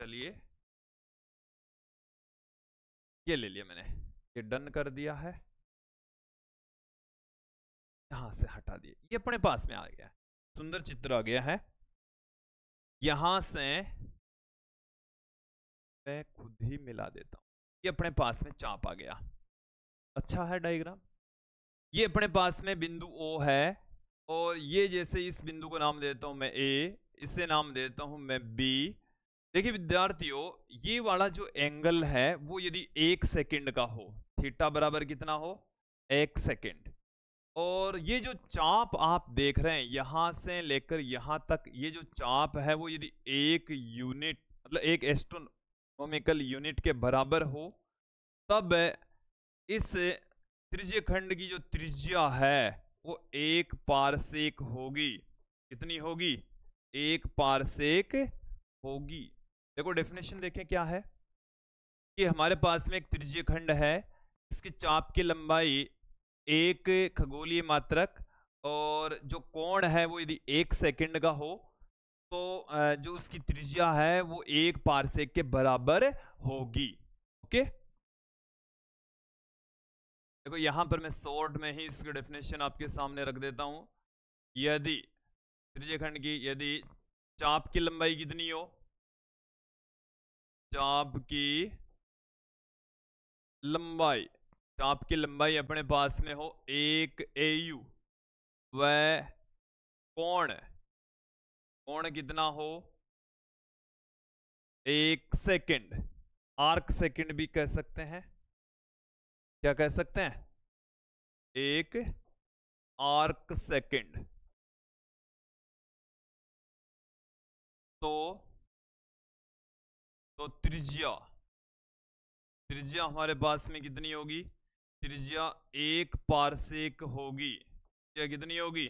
चलिए ये ले लिया मैंने, ये डन कर दिया है, यहां से हटा दिया। ये अपने पास में आ गया है, सुंदर चित्र आ गया है। यहां से मैं खुद ही मिला देता हूं, ये अपने पास में चाप आ गया। अच्छा है डायग्राम। ये अपने पास में बिंदु O है और ये जैसे इस बिंदु को नाम देता हूं मैं A, इसे नाम देता हूं मैं B। देखिए विद्यार्थियों, ये वाला जो एंगल है वो यदि 1 सेकंड का हो, थीटा बराबर कितना हो? 1 सेकंड। और ये जो चाप आप देख रहे हैं यहां से लेकर यहां तक, ये जो चाप है वो यदि 1 यूनिट मतलब 1 एस्ट्रोनॉमिकल यूनिट के बराबर हो, तब इस त्रिज्य खंड की जो त्रिज्या है वो 1 पारसेक होगी। कितनी होगी? 1 पारसेक होगी। देखो डेफिनेशन देखें क्या है कि हमारे पास में एक त्रिज्य खंड है, इसकी चाप की लंबाई 1 खगोलीय मात्रक और जो कोण है वो यदि 1 सेकंड का हो, तो जो उसकी त्रिज्या है वो 1 पारसेक के बराबर होगी। ओके, देखो यहां पर मैं शॉर्ट में ही इसकी डेफिनेशन आपके सामने रख देता हूं। यदि त्रिज्य खंड की यदि चाप की लंबाई कितनी हो? चाप की लंबाई अपने पास में हो 1 AU, वह कोण कितना हो? 1 सेकंड। आर्क सेकंड भी कह सकते हैं। क्या कह सकते हैं? 1 आर्क सेकंड। तो त्रिज्या हमारे पास में कितनी होगी? त्रिज्या 1 पारसेक होगी। क्या कितनी होगी?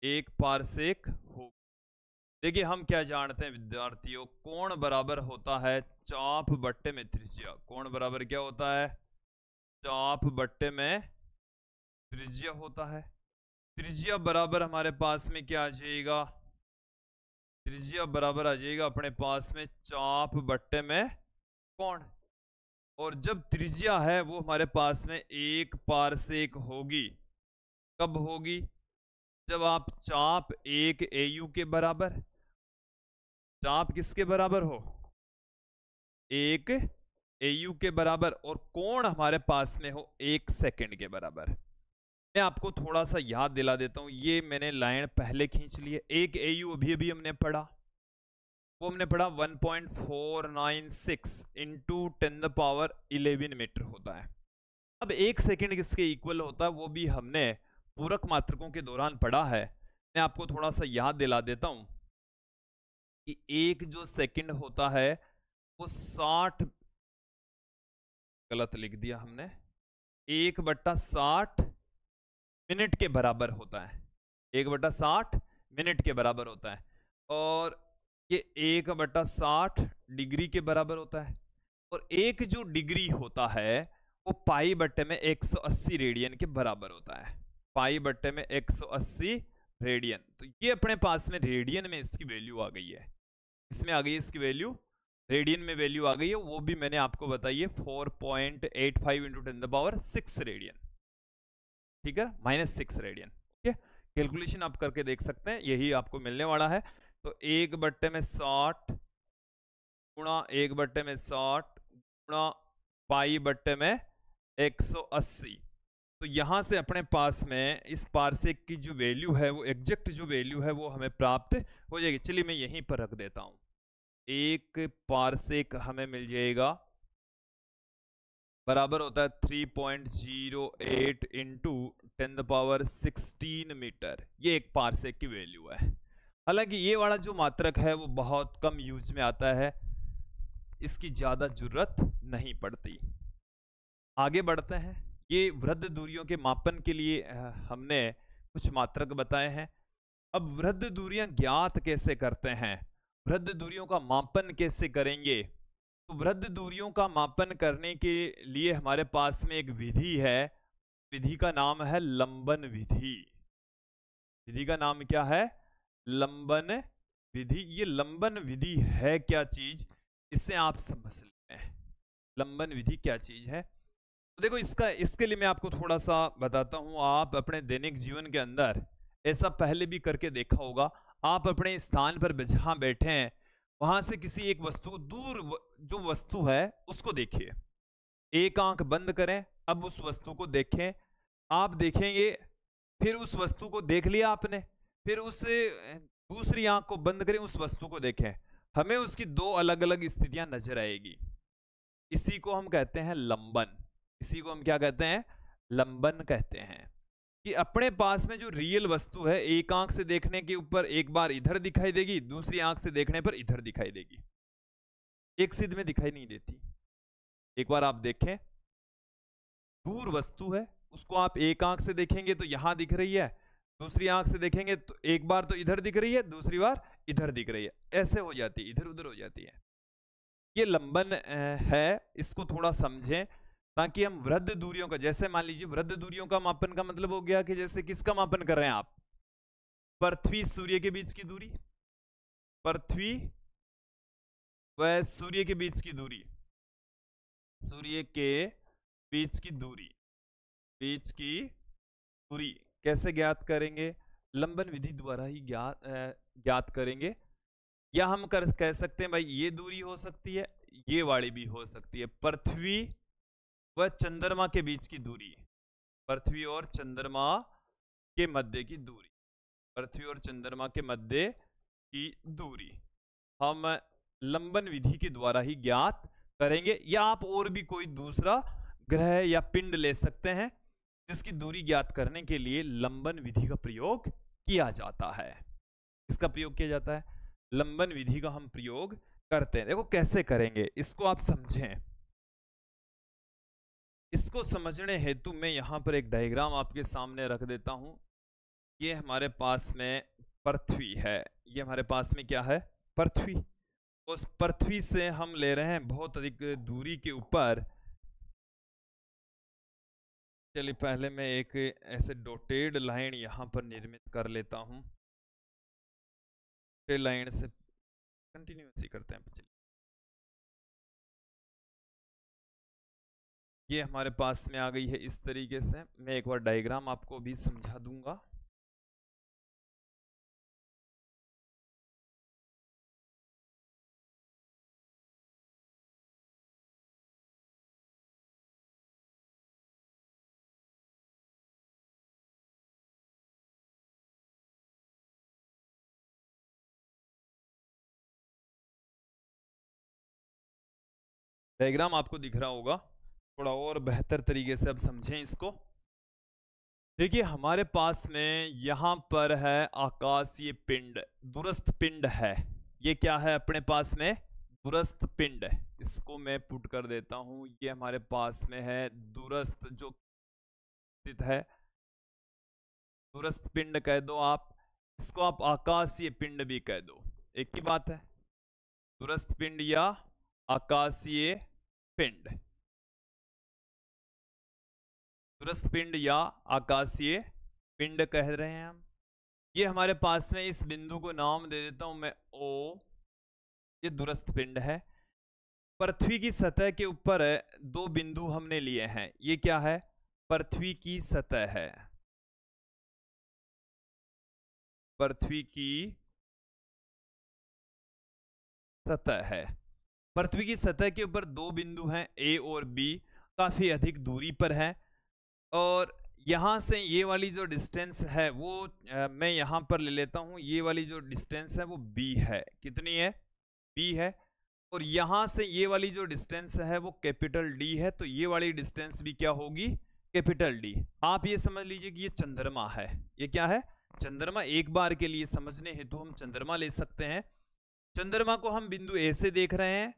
1 पारसेक होगी। देखिए हम क्या जानते हैं विद्यार्थियों, कोण बराबर होता है चाप बट्टे में त्रिज्या। कोण बराबर क्या होता है? चाप बट्टे में त्रिज्या होता है। त्रिज्या बराबर हमारे पास में क्या आ जाएगा? त्रिज्या बराबर आ जाएगा अपने पास में चाप बट्टे में कोण। और जब त्रिज्या है वो हमारे पास में 1 पारसेक होगी। कब होगी? जब आप चाप 1 AU के बराबर, चाप किसके बराबर हो? 1 AU के बराबर, और कोण हमारे पास में हो 1 सेकंड के बराबर। मैं आपको थोड़ा सा याद दिला देता हूं, ये मैंने लाइन पहले खींच ली है। 1 AU अभी हमने पढ़ा, वो हमने पढ़ा 1.496 इंटू 10⁻11 मीटर होता है। अब 1 सेकंड किसके इक्वल होता है वो भी हमने पूरक मात्रकों के दौरान पढ़ा है। मैं आपको थोड़ा सा याद दिला देता हूं कि एक जो सेकंड होता है वो 60, गलत लिख दिया हमने, 1/60 मिनट के बराबर होता है। 1/60 मिनट के बराबर होता है। और ये 1/60 डिग्री के बराबर होता है। और एक जो डिग्री होता है वो पाई बट्टे में 180 रेडियन के बराबर होता है। पाई बट्टे में 180 रेडियन। तो ये अपने पास में रेडियन में इसकी वैल्यू आ गई है। इसमें आ गई है इसकी वैल्यू, रेडियन में वैल्यू आ गई है। वो भी मैंने आपको बताई है 4.85 इंटू 10⁻6 रेडियन। ठीक है, -6 रेडियन। ठीक है, कैलकुलेशन आप करके देख सकते हैं, यही आपको मिलने वाला है। तो 1/60 गुणा 1/60 गुणा पाई बट्टे में 180। तो यहां से अपने पास में इस पारसेक की जो वैल्यू है, वो एग्जैक्ट जो वैल्यू है वो हमें प्राप्त हो जाएगी। चलिए मैं यहीं पर रख देता हूं। 1 पारसेक हमें मिल जाएगा, बराबर होता है 3.08 इंटू 10⁻16 मीटर। ये एक पारसेक की वैल्यू है। हालांकि ये वाला जो मात्रक है वो बहुत कम यूज में आता है, इसकी ज्यादा जरूरत नहीं पड़ती। आगे बढ़ते हैं। ये वृद्ध दूरियों के मापन के लिए हमने कुछ मात्रक बताए हैं। अब वृद्ध दूरियां ज्ञात कैसे करते हैं, वृद्ध दूरियों का मापन कैसे करेंगे? तो वृद्ध दूरियों का मापन करने के लिए हमारे पास में एक विधि है। विधि का नाम है लंबन विधि। विधि का नाम क्या है? लंबन विधि। ये लंबन विधि है क्या चीज, इसे आप समझ लेते हैं। लंबन विधि क्या चीज है? तो देखो, इसके लिए मैं आपको थोड़ा सा बताता हूं। आप अपने दैनिक जीवन के अंदर ऐसा पहले भी करके देखा होगा। आप अपने स्थान पर जहां बैठे हैं वहां से किसी एक वस्तु, दूर जो वस्तु है उसको देखिए। एक आंख बंद करें, अब उस वस्तु को देखें। आप देखेंगे, फिर उस वस्तु को देख लिया आपने, फिर उस दूसरी आंख को बंद करें, उस वस्तु को देखें। हमें उसकी दो अलग अलग स्थितियां नजर आएगी। इसी को हम कहते हैं लंबन। इसी को हम क्या कहते हैं? लंबन कहते हैं। कि अपने पास में जो रियल वस्तु है, एक आंख से देखने के ऊपर एक बार इधर दिखाई देगी, दूसरी आंख से देखने पर इधर दिखाई देगी, एक सिद्ध में दिखाई नहीं देती। एक बार आप देखें, दूर वस्तु है, उसको आप एक आंख से देखेंगे तो यहां दिख रही है, दूसरी आंख से देखेंगे तो एक बार तो इधर दिख रही है, दूसरी बार इधर दिख रही है, ऐसे हो जाती है, इधर उधर हो जाती है। ये लंबन है, इसको थोड़ा समझें ताकि हम वृद्ध दूरियों का, जैसे मान लीजिए वृद्ध दूरियों का मापन का मतलब हो गया कि जैसे किसका मापन कर रहे हैं आप? पृथ्वी सूर्य के बीच की दूरी, पृथ्वी व सूर्य के बीच की दूरी, सूर्य के बीच की दूरी, बीच की दूरी कैसे ज्ञात करेंगे? लंबन विधि द्वारा ही ज्ञात करेंगे। या हम कह सकते हैं भाई, ये दूरी हो सकती है, ये वाली भी हो सकती है। पृथ्वी व चंद्रमा के बीच की दूरी, पृथ्वी और चंद्रमा के मध्य की दूरी, पृथ्वी और चंद्रमा के मध्य की दूरी हम लंबन विधि के द्वारा ही ज्ञात करेंगे। या आप और भी कोई दूसरा ग्रह या पिंड ले सकते हैं जिसकी दूरी ज्ञात करने के लिए लंबन विधि का प्रयोग किया जाता है। इसका प्रयोग किया जाता है, लंबन विधि का हम प्रयोग करते हैं। देखो कैसे करेंगे, इसको आप समझें। इसको समझने हेतु मैं यहां पर एक डायग्राम आपके सामने रख देता हूं। ये हमारे पास में पृथ्वी है, ये हमारे पास में क्या है? पृथ्वी। उस पृथ्वी से हम ले रहे हैं बहुत अधिक दूरी के ऊपर। चलिए पहले मैं एक ऐसे डॉटेड लाइन यहां पर निर्मित कर लेता हूं। डॉटेड लाइन से कंटिन्यूअसली करते हैं। चलिए, ये हमारे पास में आ गई है इस तरीके से। मैं एक बार डायग्राम आपको भी समझा दूंगा। डायग्राम आपको दिख रहा होगा, थोड़ा और बेहतर तरीके से अब समझें इसको। देखिए हमारे पास में यहां पर है आकाशीय पिंड, दूरस्थ पिंड है। ये क्या है अपने पास में? दूरस्थ पिंड। इसको मैं पुट कर देता हूं। ये हमारे पास में है दूरस्थ, जो स्थित है। दूरस्थ पिंड कह दो आप, इसको आप आकाशीय पिंड भी कह दो, एक ही बात है। दूरस्थ पिंड या आकाशीय पिंड, दूरस्थ पिंड या आकाशीय पिंड कह रहे हैं हम। ये हमारे पास में, इस बिंदु को नाम दे देता हूं मैं O। ये दूरस्थ पिंड है। पृथ्वी की सतह के ऊपर दो बिंदु हमने लिए हैं। ये क्या है? पृथ्वी की सतह है, पृथ्वी की सतह है। पृथ्वी की सतह के ऊपर दो बिंदु हैं ए और बी, काफी अधिक दूरी पर है, और यहां से ये वाली जो डिस्टेंस है वो मैं यहां पर ले लेता हूं, ये वाली जो डिस्टेंस है वो बी है। कितनी है? बी है। और यहां से ये वाली जो डिस्टेंस है वो कैपिटल डी है, तो ये वाली डिस्टेंस भी क्या होगी? Capital D. आप ये समझ लीजिए कि ये चंद्रमा है। ये क्या है? चंद्रमा। एक बार के लिए समझने हेतु हम चंद्रमा ले सकते हैं। चंद्रमा को हम बिंदु ए से देख रहे हैं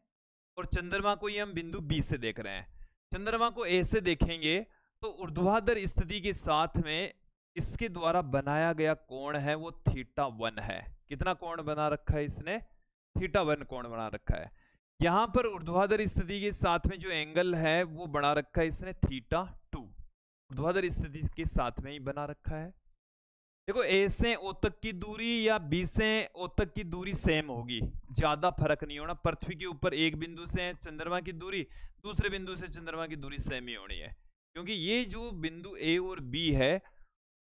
और चंद्रमा को ये हम बिंदु बी से देख रहे हैं। चंद्रमा को ए से देखेंगे तो ऊर्ध्वाधर स्थिति के साथ में इसके द्वारा बनाया गया कोण है वो θ1 है। कितना कोण बना रखा है इसने? θ1 कोण बना रखा है। यहां पर ऊर्ध्वाधर स्थिति के साथ में जो एंगल है वो बना रखा है इसने θ2। ऊर्ध्वाधर स्थिति के साथ में ही बना रखा है। देखो, ए से ओ तक की दूरी या बी से ओ तक की दूरी सेम होगी, ज्यादा फर्क नहीं होना। पृथ्वी के ऊपर एक बिंदु से चंद्रमा की दूरी, दूसरे बिंदु से चंद्रमा की दूरी सेम ही होनी है, क्योंकि ये जो बिंदु ए और बी है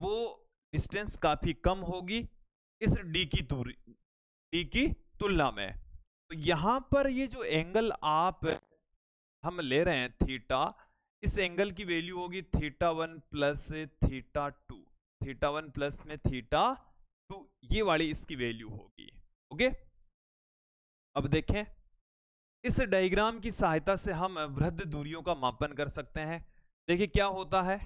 वो डिस्टेंस काफी कम होगी इस डी की तुलना में। तो यहां पर ये जो एंगल हम ले रहे हैं थीटा, इस एंगल की वैल्यू होगी θ1 प्लस θ2। θ1 प्लस में θ2, ये वाली इसकी वैल्यू होगी। ओके, अब देखें, इस डायग्राम की सहायता से हम वृहद दूरियों का मापन कर सकते हैं। देखिए क्या होता है,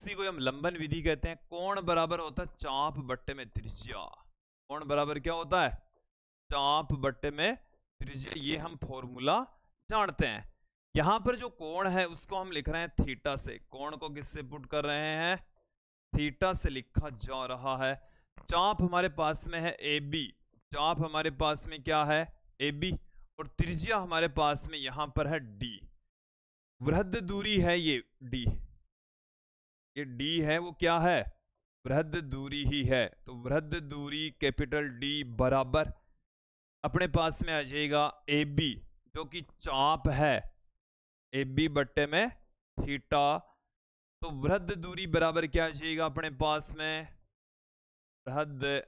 इसी को हम लंबन विधि कहते हैं। कोण बराबर होता है चाप बट्टे में त्रिज्या। कोण बराबर क्या होता है? चाप बट्टे में त्रिज्या। ये हम फॉर्मूला जानते हैं। यहां पर जो कोण है उसको हम लिख रहे हैं थीटा से। कोण को किससे पुट कर रहे हैं? थीटा से लिखा जा रहा है। चाप हमारे पास में है ए बी। चाप हमारे पास में क्या है? A B. और त्रिज्या हमारे पास में यहां पर है डी। वृहद दूरी है ये डी। ये डी है वो क्या है? वृहद दूरी ही है। तो वृहद दूरी कैपिटल डी बराबर अपने पास में आ जाएगा ए बी, जो कि चाप है, ए बी बट्टे में थीटा। तो वृहद दूरी बराबर क्या आ जाएगा अपने पास में? वृहद दूरी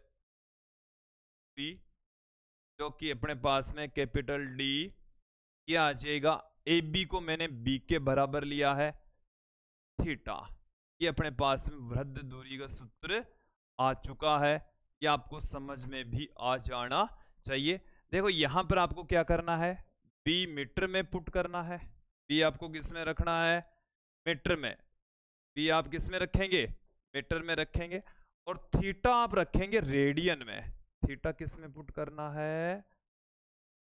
जो कि अपने पास में कैपिटल डी, क्या आ जाएगा? ए बी को मैंने बी के बराबर लिया है थीटा। ये अपने पास में वृहद दूरी का सूत्र आ चुका है। ये आपको समझ में भी आ जाना चाहिए। देखो यहां पर आपको क्या करना है? बी मीटर में पुट करना है। बी आपको किस में रखना है? मीटर में। बी आप किस में रखेंगे? मीटर में रखेंगे। और थीटा आप रखेंगे रेडियन में। थीटा किस में पुट करना है?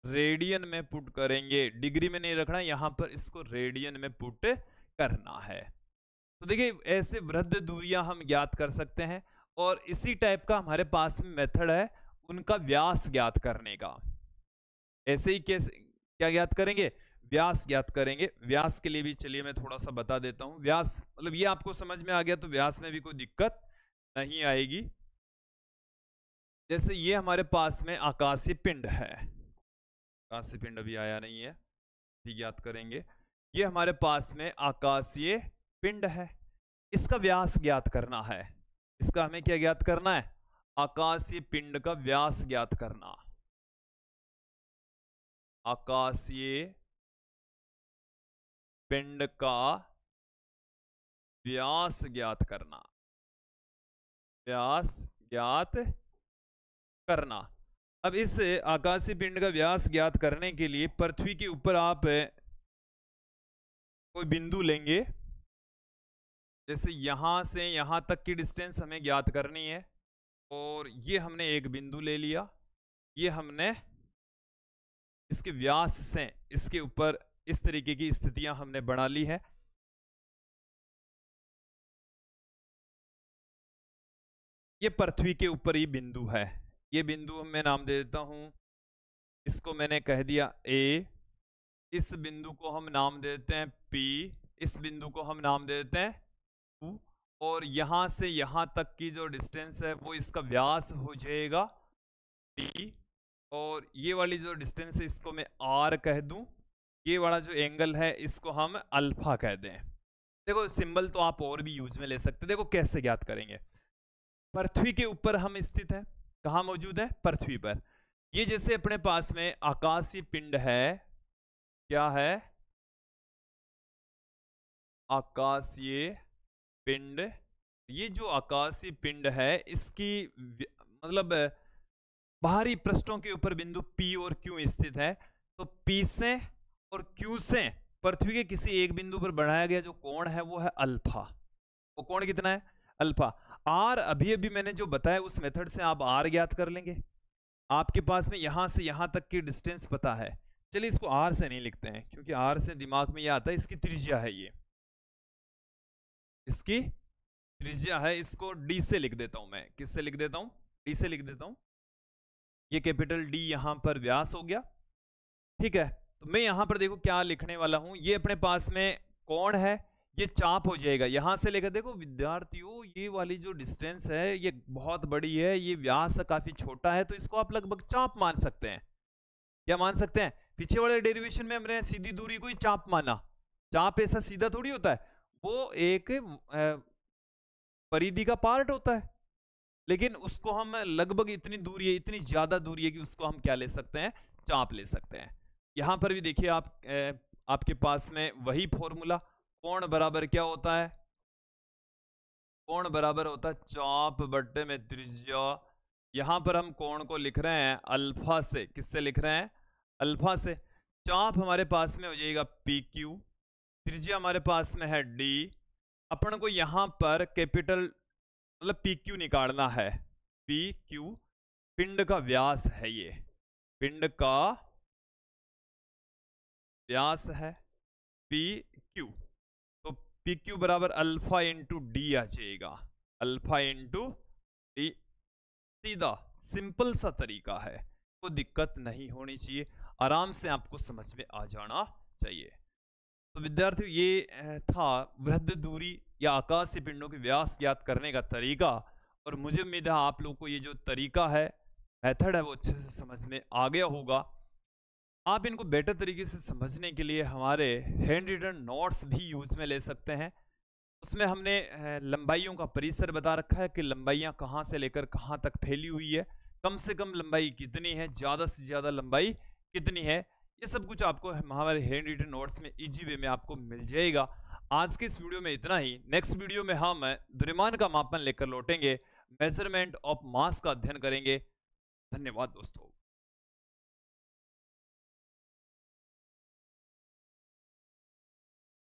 रेडियन में पुट करेंगे। डिग्री में नहीं रखना, यहां पर इसको रेडियन में पुट करना है। तो देखिए ऐसे वृहद दूरियां हम ज्ञात कर सकते हैं। और इसी टाइप का हमारे पास में मेथड है उनका व्यास ज्ञात करने का। ऐसे ही कैसे क्या ज्ञात करेंगे? व्यास ज्ञात करेंगे। व्यास के लिए भी चलिए मैं थोड़ा सा बता देता हूं। व्यास मतलब ये आपको समझ में आ गया तो व्यास में भी कोई दिक्कत नहीं आएगी। जैसे ये हमारे पास में आकाशीय पिंड है। आकाशीय पिंड अभी आया नहीं है, भी ज्ञात करेंगे। ये हमारे पास में आकाशीय पिंड है, इसका व्यास ज्ञात करना है। इसका हमें क्या ज्ञात करना है? आकाशीय पिंड का व्यास ज्ञात करना। आकाशीय पिंड का व्यास ज्ञात करना। व्यास ज्ञात करना। अब इस आकाशीय पिंड का व्यास ज्ञात करने के लिए पृथ्वी के ऊपर आप कोई बिंदु लेंगे। जैसे यहां से यहां तक की डिस्टेंस हमें ज्ञात करनी है, और ये हमने एक बिंदु ले लिया। ये हमने इसके व्यास से इसके ऊपर इस तरीके की स्थितियां हमने बना ली है। ये पृथ्वी के ऊपर ही बिंदु है। ये बिंदु मैं नाम दे देता हूं, इसको मैंने कह दिया ए। इस बिंदु को हम नाम दे देते हैं पी। इस बिंदु को हम नाम दे देते हैं Q। और यहां से यहां तक की जो डिस्टेंस है वो इसका व्यास हो जाएगा D। और ये वाली जो डिस्टेंस है इसको मैं R कह दूं। ये वाला जो एंगल है इसको हम अल्फा कह दें। देखो सिंबल तो आप और भी यूज में ले सकते हैं। देखो कैसे ज्ञात करेंगे। पृथ्वी के ऊपर हम स्थित हैं। कहाँ मौजूद है? पृथ्वी पर। ये जैसे अपने पास में आकाशीय पिंड है, क्या है? आकाशीय पिंड। ये जो आकाशीय पिंड है इसकी मतलब बाहरी पृष्ठों के ऊपर बिंदु P और Q स्थित है। तो P से और Q से पृथ्वी के किसी एक बिंदु पर बढ़ाया गया जो कोण है वो है अल्फा। वो कोण कितना है? अल्फा। R अभी अभी मैंने जो बताया उस मेथड से आप R ज्ञात कर लेंगे। आपके पास में यहां से यहां तक की डिस्टेंस पता है। चलिए इसको R से नहीं लिखते हैं क्योंकि R से दिमाग में यह आता है इसकी त्रिज्या है, ये इसकी त्रिज्या है। इसको D से लिख देता हूं मैं। किससे लिख देता हूं? D से लिख देता हूं। ये कैपिटल D यहां पर व्यास हो गया, ठीक है। तो मैं यहां पर देखो क्या लिखने वाला हूं, ये अपने पास में कोण है, ये चाप हो जाएगा। यहां से लेकर देखो विद्यार्थियों, ये वाली जो डिस्टेंस है ये बहुत बड़ी है, ये व्यास काफी छोटा है, तो इसको आप लगभग चाप मान सकते हैं। क्या मान सकते हैं? पीछे वाले डेरिवेशन में हमने सीधी दूरी को ही चाप माना। चाप ऐसा सीधा थोड़ी होता है, वो एक परिधि का पार्ट होता है, लेकिन उसको हम लगभग इतनी दूरी है, इतनी ज्यादा दूरी है कि उसको हम क्या ले सकते हैं? चाप ले सकते हैं। यहां पर भी देखिए आप आपके पास में वही फॉर्मूला, कोण बराबर क्या होता है? कोण बराबर होता है चाप बट्टे में त्रिज्या। यहां पर हम कोण को लिख रहे हैं अल्फा से। किससे लिख रहे हैं? अल्फा से। चाप हमारे पास में हो जाएगा PQ, त्रिज्या हमारे पास में है D। अपन को यहां पर कैपिटल मतलब PQ निकालना है। PQ पिंड का व्यास है, ये पिंड का व्यास है PQ। तो PQ बराबर अल्फा इंटू D आ जाएगा। अल्फा इंटू D, सीधा सिंपल सा तरीका है, कोई दिक्कत नहीं होनी चाहिए, आराम से आपको समझ में आ जाना चाहिए। तो विद्यार्थियों ये था वृहद दूरी या आकाशीय पिंडों के व्यास ज्ञात करने का तरीका। और मुझे उम्मीद है आप लोग को ये जो तरीका है, मेथड है, वो अच्छे से समझ में आ गया होगा। आप इनको बेटर तरीके से समझने के लिए हमारे हैंड रिटन नोट्स भी यूज में ले सकते हैं। उसमें हमने लंबाइयों का परिसर बता रखा है कि लंबाइयां कहां से लेकर कहां तक फैली हुई है, कम से कम लंबाई कितनी है, ज्यादा से ज्यादा लंबाई कितनी है, ये सब कुछ आपको हमारे हैंड रिटन नोट्स में इजी वे में आपको मिल जाएगा। आज के इस वीडियो में इतना ही। नेक्स्ट वीडियो में हम द्रव्यमान का मापन लेकर लौटेंगे, मेजरमेंट ऑफ मास का अध्ययन करेंगे। धन्यवाद दोस्तों।